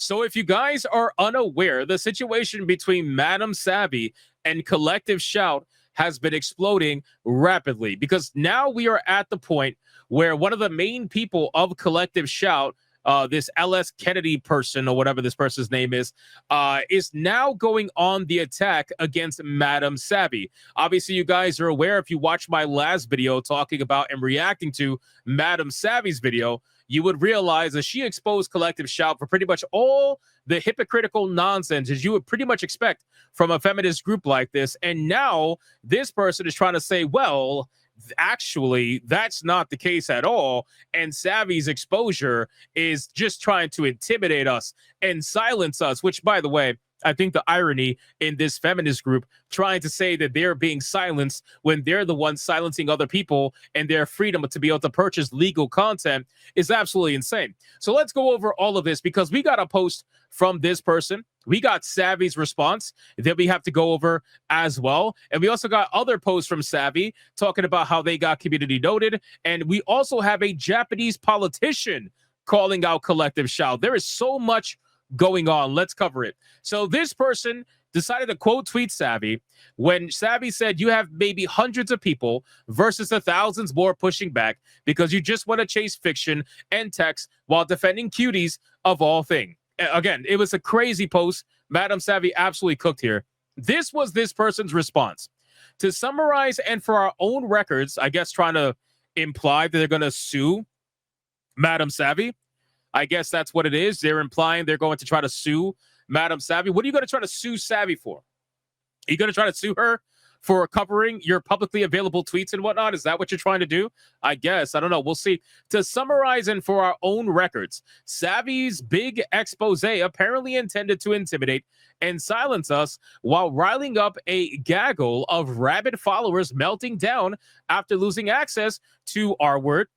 So if you guys are unaware, the situation between Madam Savvy and Collective Shout has been exploding rapidly because now we are at the point where one of the main people of Collective Shout, this LS Kennedy person or whatever this person's name is now going on the attack against Madam Savvy. Obviously, you guys are aware if you watched my last video talking about and reacting to Madam Savvy's video, you would realize that she exposed Collective Shout for pretty much all the hypocritical nonsense as you would pretty much expect from a feminist group like this. And now this person is trying to say, well, actually, that's not the case at all. And Savvy's exposure is just trying to intimidate us and silence us, which, by the way, I think the irony in this feminist group trying to say that they're being silenced when they're the ones silencing other people and their freedom to be able to purchase legal content is absolutely insane. So let's go over all of this because we got a post from this person. We got Savvy's response that we have to go over as well. And we also got other posts from Savvy talking about how they got community noted. And we also have a Japanese politician calling out Collective Shout. There is so much going on. Let's cover it. So this person decided to quote tweet Savvy when Savvy said you have maybe hundreds of people versus the thousands more pushing back because you just want to chase fiction and text while defending cuties of all things. Again, it was a crazy post. Madam Savvy absolutely cooked here. This was this person's response. To summarize and for our own records, I guess trying to imply that they're going to sue Madam Savvy. I guess that's what it is. They're implying they're going to try to sue Madam Savvy. What are you going to try to sue Savvy for? Are you going to try to sue her for covering your publicly available tweets and whatnot? Is that what you're trying to do? I guess. I don't know. We'll see. To summarize and for our own records, Savvy's big expose apparently intended to intimidate and silence us while riling up a gaggle of rabid followers melting down after losing access to our word,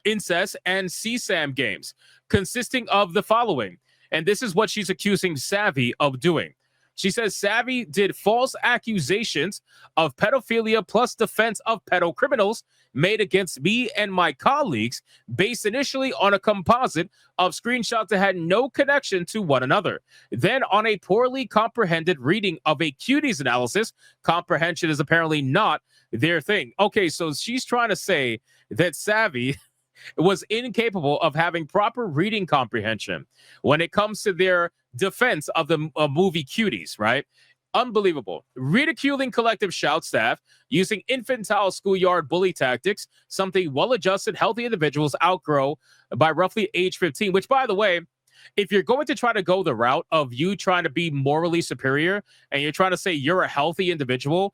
incest, and CSAM games, consisting of the following. And this is what she's accusing Savvy of doing. She says Savvy did false accusations of pedophilia plus defense of pedo criminals made against me and my colleagues based initially on a composite of screenshots that had no connection to one another. Then on a poorly comprehended reading of a cuties analysis, comprehension is apparently not their thing. Okay, so she's trying to say that Savvy was incapable of having proper reading comprehension when it comes to their defense of the movie Cuties, right? Unbelievable. Ridiculing Collective Shout staff, using infantile schoolyard bully tactics, something well-adjusted, healthy individuals outgrow by roughly age 15, which, by the way, if you're going to try to go the route of you trying to be morally superior and you're trying to say you're a healthy individual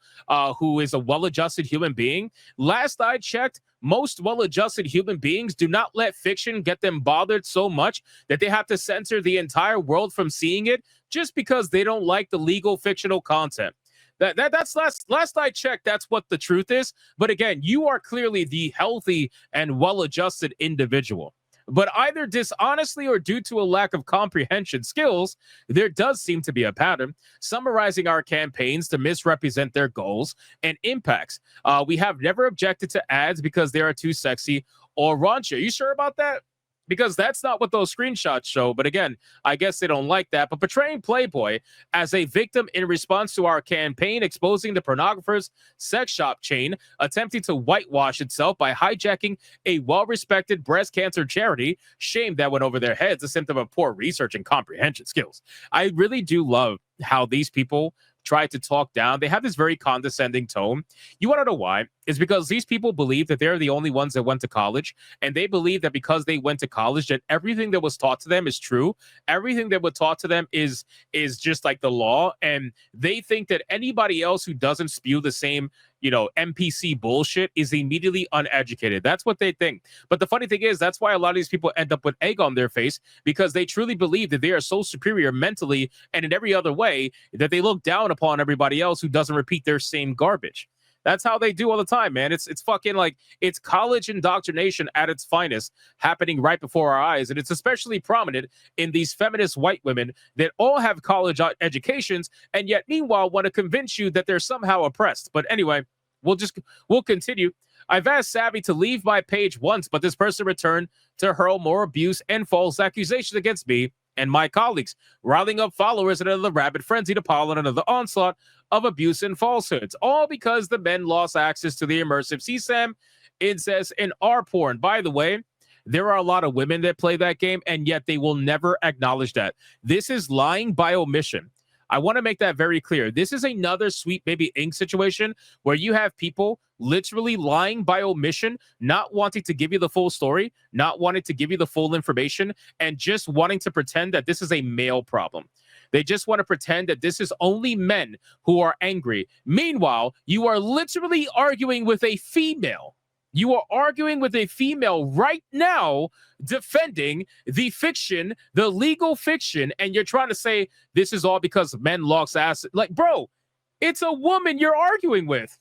who is a well-adjusted human being, last I checked, most well-adjusted human beings do not let fiction get them bothered so much that they have to censor the entire world from seeing it just because they don't like the legal fictional content. That's last I checked, that's what the truth is. But again, you are clearly the healthy and well-adjusted individual. But either dishonestly or due to a lack of comprehension skills, there does seem to be a pattern, summarizing our campaigns to misrepresent their goals and impacts. We have never objected to ads because they are too sexy or raunchy. Are you sure about that? Because that's not what those screenshots show. But again, I guess they don't like that. But portraying Playboy as a victim in response to our campaign, exposing the pornographer's sex shop chain, attempting to whitewash itself by hijacking a well-respected breast cancer charity, shame that went over their heads, a symptom of poor research and comprehension skills. I really do love how these people try to talk down. They have this very condescending tone. You want to know why? It's because these people believe that they're the only ones that went to college, and they believe that because they went to college, that everything that was taught to them is true. Everything that was taught to them is just like the law, and they think that anybody else who doesn't spew the same, NPC bullshit is immediately uneducated. That's what they think. But the funny thing is, that's why a lot of these people end up with egg on their face, because they truly believe that they are so superior mentally and in every other way that they look down upon everybody else who doesn't repeat their same garbage. That's how they do all the time, man. It's fucking like it's college indoctrination at its finest happening right before our eyes. And it's especially prominent in these feminist white women that all have college educations and yet meanwhile want to convince you that they're somehow oppressed. But anyway, we'll continue. I've asked Savvy to leave my page once, but this person returned to hurl more abuse and false accusations against me and my colleagues, riling up followers in another rabid frenzy to pile on another onslaught of abuse and falsehoods, all because the men lost access to the immersive CSAM, incest, and R porn. By the way, there are a lot of women that play that game, and yet they will never acknowledge that. This is lying by omission. I want to make that very clear. This is another Sweet Baby Inc. situation where you have people literally lying by omission, not wanting to give you the full story, not wanting to give you the full information, and just wanting to pretend that this is a male problem. They just want to pretend that this is only men who are angry. Meanwhile, you are literally arguing with a female. You are arguing with a female right now, defending the fiction, the legal fiction, and you're trying to say this is all because men lost ass. Like, bro, it's a woman you're arguing with.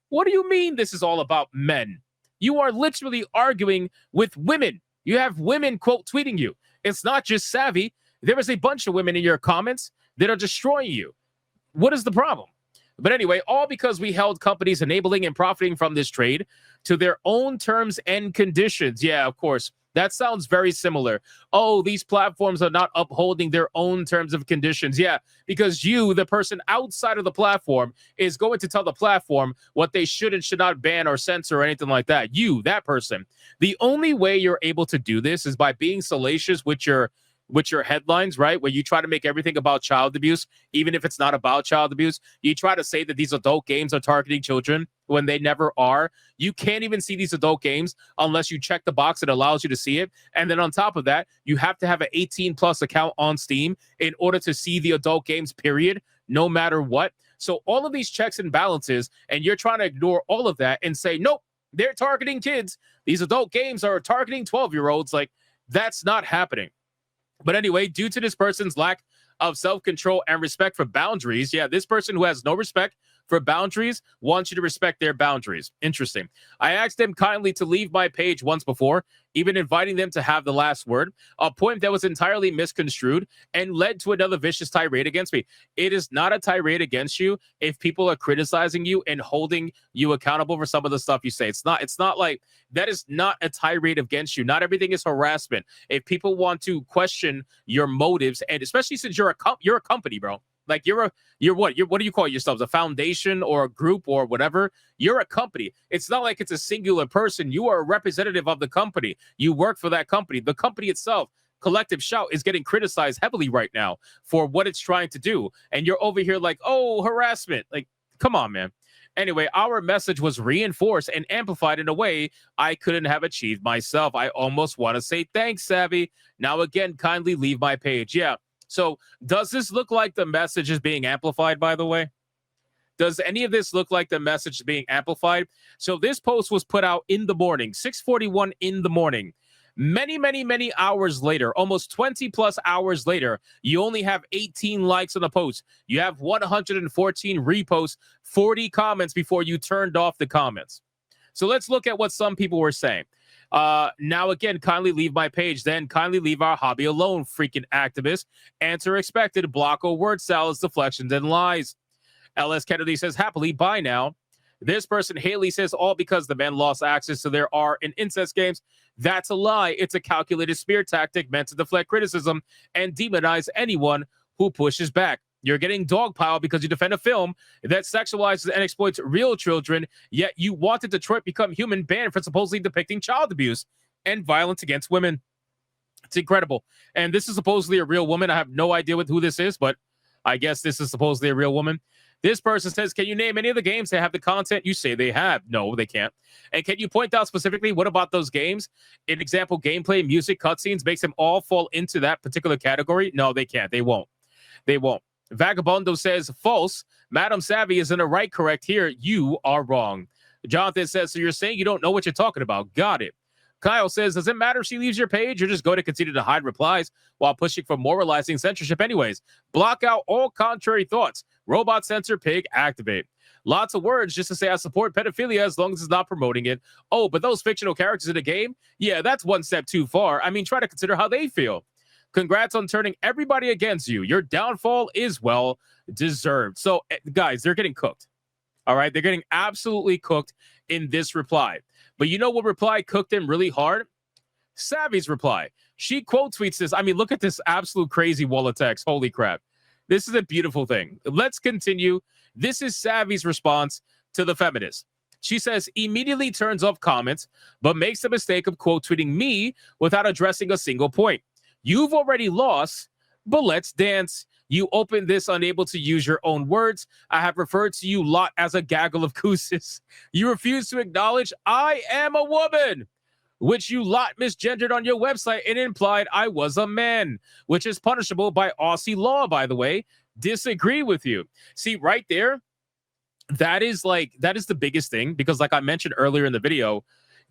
What do you mean this is all about men? You are literally arguing with women. You have women quote tweeting you. It's not just Savvy. There is a bunch of women in your comments that are destroying you. What is the problem? But anyway, all because we held companies enabling and profiting from this trade to their own terms and conditions. Yeah, of course. That sounds very similar. Oh, these platforms are not upholding their own terms of conditions. Yeah, because you, the person outside of the platform, is going to tell the platform what they should and should not ban or censor or anything like that. You, that person. The only way you're able to do this is by being salacious with your headlines, right? Where you try to make everything about child abuse, even if it's not about child abuse. You try to say that these adult games are targeting children when they never are. You can't even see these adult games unless you check the box that allows you to see it. And then on top of that, you have to have an 18 plus account on Steam in order to see the adult games, period, no matter what. So all of these checks and balances, and you're trying to ignore all of that and say, nope, they're targeting kids. These adult games are targeting 12-year-olds. Like, that's not happening. But anyway, due to this person's lack of self-control and respect for boundaries, yeah, this person who has no respect for boundaries wants you to respect their boundaries. Interesting. I asked them kindly to leave my page once before, even inviting them to have the last word, a point that was entirely misconstrued and led to another vicious tirade against me. It is not a tirade against you if people are criticizing you and holding you accountable for some of the stuff you say. It's not like that is not a tirade against you. Not everything is harassment. If people want to question your motives, and especially since you're a company, bro. Like what do you call yourselves? A foundation or a group or whatever? You're a company. It's not like it's a singular person. You are a representative of the company. You work for that company. The company itself, Collective Shout, is getting criticized heavily right now for what it's trying to do. And you're over here like, oh, harassment. Like, come on, man. Anyway, our message was reinforced and amplified in a way I couldn't have achieved myself. I almost want to say thanks, Savvy. Now, again, kindly leave my page. Yeah. So does this look like the message is being amplified, by the way? Does any of this look like the message is being amplified? So this post was put out in the morning, 6:41 in the morning. Many hours later, almost 20 plus hours later, you only have 18 likes on the post. You have 114 reposts, 40 comments before you turned off the comments. So let's look at what some people were saying. Now, again, kindly leave my page. Then kindly leave our hobby alone, freaking activist. Answer expected. Block or word salads, deflections, and lies. LS Kennedy says, happily, bye now. This person, Haley, says, all because the men lost access to their R and incest games. That's a lie. It's a calculated spear tactic meant to deflect criticism and demonize anyone who pushes back. You're getting dogpiled because you defend a film that sexualizes and exploits real children, yet you wanted Detroit Become Human banned for supposedly depicting child abuse and violence against women. It's incredible. And this is supposedly a real woman. I have no idea who this is, but I guess this is supposedly a real woman. This person says, can you name any of the games that have the content you say they have? No, they can't. And can you point out specifically what about those games? An example, gameplay, music, cutscenes, makes them all fall into that particular category? No, they can't. They won't. They won't. Vagabondo says, false. Madam Savvy is in the right, correct here. You are wrong. Jonathan says, so you're saying you don't know what you're talking about. Got it. Kyle says, does it matter if she leaves your page? You're just going to continue to hide replies while pushing for moralizing censorship anyways. Block out all contrary thoughts. Robot censor pig activate. Lots of words just to say I support pedophilia as long as it's not promoting it. Oh, but those fictional characters in the game? Yeah, that's one step too far. I mean, try to consider how they feel. Congrats on turning everybody against you. Your downfall is well deserved. So, guys, they're getting cooked. All right? They're getting absolutely cooked in this reply. But you know what reply cooked them really hard? Savvy's reply. She quote tweets this. I mean, look at this absolute crazy wall of text. Holy crap. This is a beautiful thing. Let's continue. This is Savvy's response to the feminist. She says, immediately turns off comments, but makes the mistake of quote tweeting me without addressing a single point. You've already lost, but let's dance. You opened this unable to use your own words. I have referred to you lot as a gaggle of gooses. You refuse to acknowledge I am a woman, which you lot misgendered on your website and implied I was a man, which is punishable by Aussie law, by the way. Disagree with you. See, right there, that is the biggest thing, because like I mentioned earlier in the video,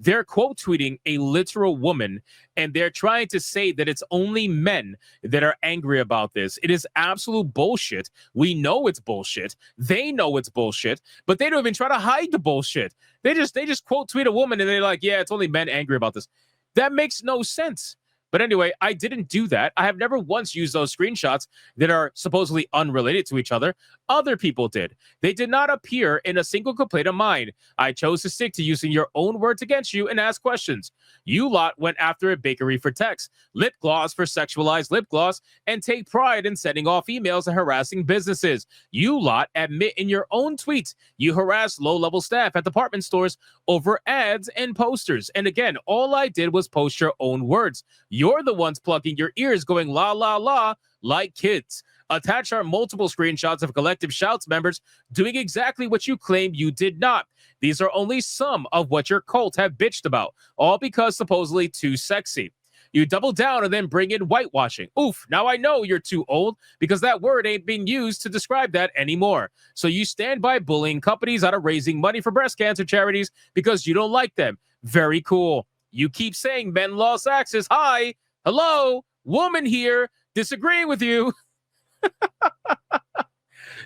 they're quote tweeting a literal woman, and they're trying to say that it's only men that are angry about this. It is absolute bullshit. We know it's bullshit. They know it's bullshit, but they don't even try to hide the bullshit. They just quote tweet a woman and they're like, yeah, it's only men angry about this. That makes no sense. But anyway, I didn't do that. I have never once used those screenshots that are supposedly unrelated to each other. Other people did. They did not appear in a single complaint of mine. I chose to stick to using your own words against you and ask questions. You lot went after a bakery for text, lip gloss for sexualized lip gloss, and take pride in sending off emails and harassing businesses. You lot admit in your own tweets you harassed low-level staff at department stores over ads and posters. And again, all I did was post your own words. You're the ones plugging your ears going la, la, la, like kids. Attach our multiple screenshots of Collective Shouts members doing exactly what you claim you did not. These are only some of what your cult have bitched about, all because supposedly too sexy. You double down and then bring in whitewashing. Oof, now I know you're too old because that word ain't being used to describe that anymore. So you stand by bullying companies out of raising money for breast cancer charities because you don't like them. Very cool. You keep saying men lost access. Hi, hello, woman here, disagree with you.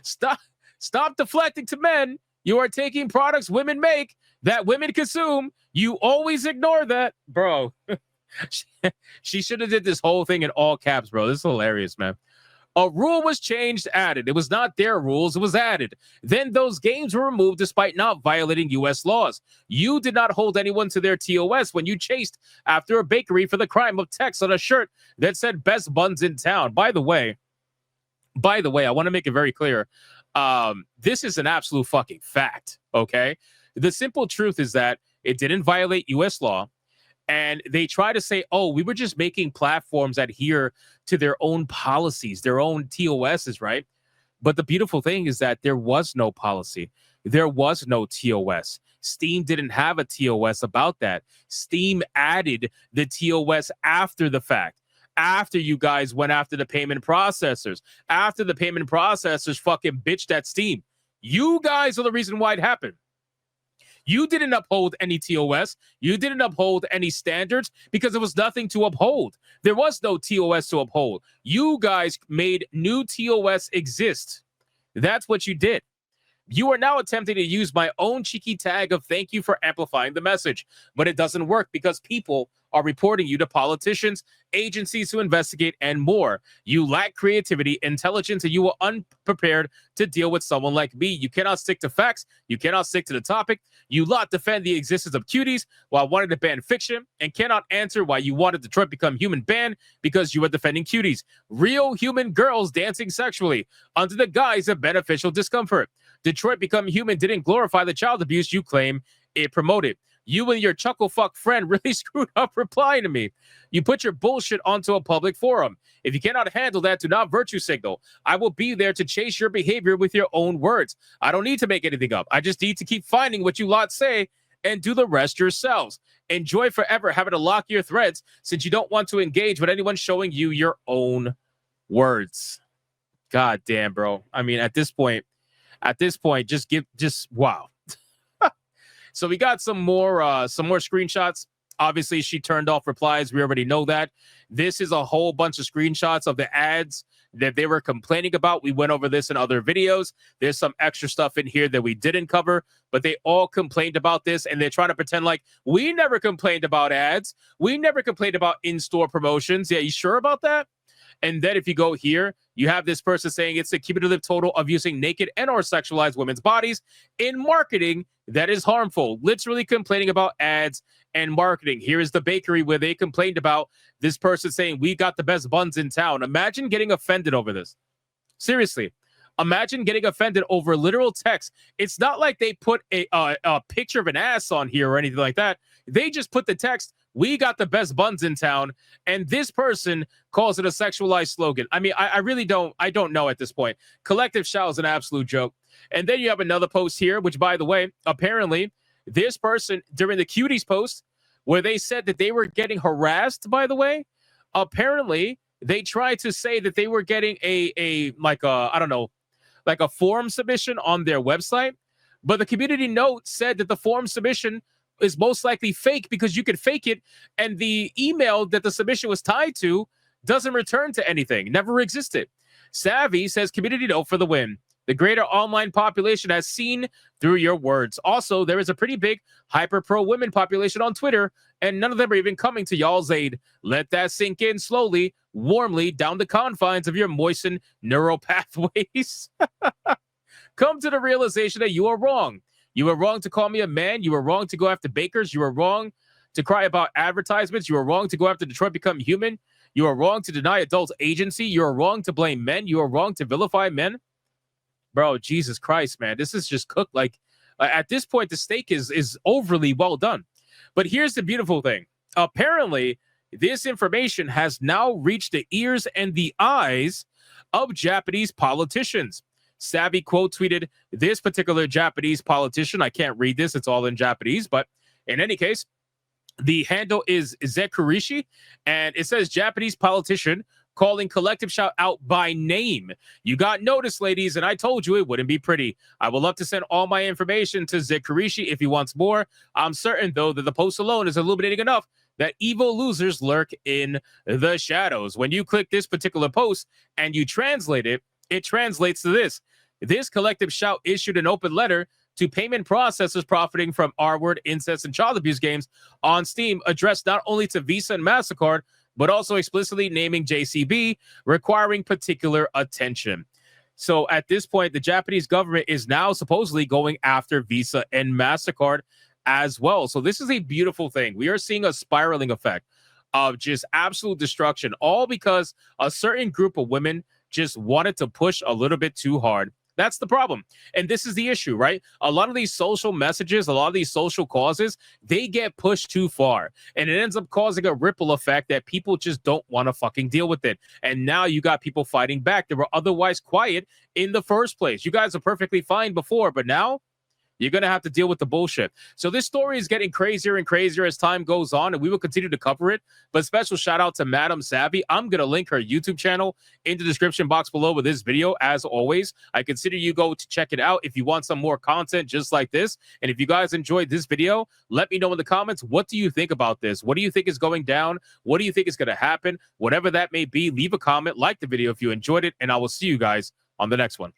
Stop deflecting to men. You are taking products women make that women consume. You always ignore that, bro. She should have did this whole thing in all caps, bro. This is hilarious, man. A rule was changed, added. It was not their rules, it was added. Then those games were removed despite not violating U.S. laws. You did not hold anyone to their TOS when you chased after a bakery for the crime of text on a shirt that said best buns in town. By the way, I want to make it very clear. This is an absolute fucking fact, okay? The simple truth is that it didn't violate U.S. law. And they try to say, oh, we were just making platforms adhere to their own policies, their own TOSs, right? But the beautiful thing is that there was no policy. There was no TOS. Steam didn't have a TOS about that. Steam added the TOS after the fact, after you guys went after the payment processors, after the payment processors fucking bitched at Steam. You guys are the reason why it happened. You didn't uphold any TOS. You didn't uphold any standards because there was nothing to uphold. There was no TOS to uphold. You guys made new TOS exist. That's what you did. You are now attempting to use my own cheeky tag of thank you for amplifying the message, but it doesn't work because people are reporting you to politicians, agencies to investigate, and more. You lack creativity, intelligence, and you are unprepared to deal with someone like me. You cannot stick to facts. You cannot stick to the topic. You lot defend the existence of cuties while wanting to ban fiction, and cannot answer why you wanted Detroit become human ban because you are defending cuties. Real human girls dancing sexually under the guise of beneficial discomfort. Detroit Become Human didn't glorify the child abuse you claim it promoted. You and your chuckle fuck friend really screwed up replying to me. You put your bullshit onto a public forum. If you cannot handle that, do not virtue signal. I will be there to chase your behavior with your own words. I don't need to make anything up. I just need to keep finding what you lot say and do the rest yourselves. Enjoy forever having to lock your threads since you don't want to engage with anyone showing you your own words. God damn, bro. I mean, at this point, just wow. So we got some more screenshots. Obviously, she turned off replies. We already know that. This is a whole bunch of screenshots of the ads that they were complaining about. We went over this in other videos. There's some extra stuff in here that we didn't cover, but they all complained about this, and they're trying to pretend like we never complained about ads. We never complained about in-store promotions. Yeah, you sure about that? And then if you go here, you have this person saying it's the cumulative total of using naked and or sexualized women's bodies in marketing that is harmful, literally complaining about ads and marketing. Here is the bakery where they complained about this person saying, we got the best buns in town. Imagine getting offended over this. Seriously. Imagine getting offended over literal text. It's not like they put a picture of an ass on here or anything like that. They just put the text, we got the best buns in town, and this person calls it a sexualized slogan. I mean, I really don't know at this point. Collective Shall is an absolute joke. And then you have another post here, which, by the way, apparently this person during the Cuties post where they said that they were getting harassed, by the way, apparently they tried to say that they were getting like a form submission on their website, but the community note said that the form submission is most likely fake because you could fake it, and the email that the submission was tied to doesn't return to anything, never existed. Savvy says community note for the win. The greater online population has seen through your words. Also, there is a pretty big hyper pro women population on Twitter, and none of them are even coming to y'all's aid. Let that sink in slowly, warmly, down the confines of your moistened neural pathways. Come to the realization that you are wrong. You were wrong to call me a man. You were wrong to go after bakers. You were wrong to cry about advertisements. You were wrong to go after Detroit Become Human. You are wrong to deny adults agency. You are wrong to blame men. You are wrong to vilify men. Bro, Jesus Christ, man. This is just cooked. Like, at this point, the steak is overly well done. But here's the beautiful thing. Apparently, this information has now reached the ears and the eyes of Japanese politicians. Savvy quote tweeted this particular Japanese politician. I can't read this. It's all in Japanese. But in any case, the handle is Zekurishi, and it says Japanese politician calling Collective Shout out by name. You got notice, ladies, and I told you it wouldn't be pretty. I would love to send all my information to Zekurishi if he wants more. I'm certain, though, that the post alone is illuminating enough that evil losers lurk in the shadows. When you click this particular post and you translate it, it translates to this. This Collective Shout issued an open letter to payment processors profiting from R-word, incest, and child abuse games on Steam, addressed not only to Visa and MasterCard, but also explicitly naming JCB, requiring particular attention. So at this point, the Japanese government is now supposedly going after Visa and MasterCard as well. So this is a beautiful thing. We are seeing a spiraling effect of just absolute destruction, all because a certain group of women just wanted to push a little bit too hard. That's the problem. And this is the issue, right? A lot of these social messages, a lot of these social causes, they get pushed too far. And it ends up causing a ripple effect that people just don't want to fucking deal with it. And now you got people fighting back that were otherwise quiet in the first place. You guys are perfectly fine before, but now you're going to have to deal with the bullshit. So this story is getting crazier and crazier as time goes on, and we will continue to cover it. But special shout out to Madam Savvy. I'm going to link her YouTube channel in the description box below with this video. As always, I consider you go to check it out if you want some more content just like this. And if you guys enjoyed this video, let me know in the comments, what do you think about this? What do you think is going down? What do you think is going to happen? Whatever that may be, leave a comment, like the video if you enjoyed it, and I will see you guys on the next one.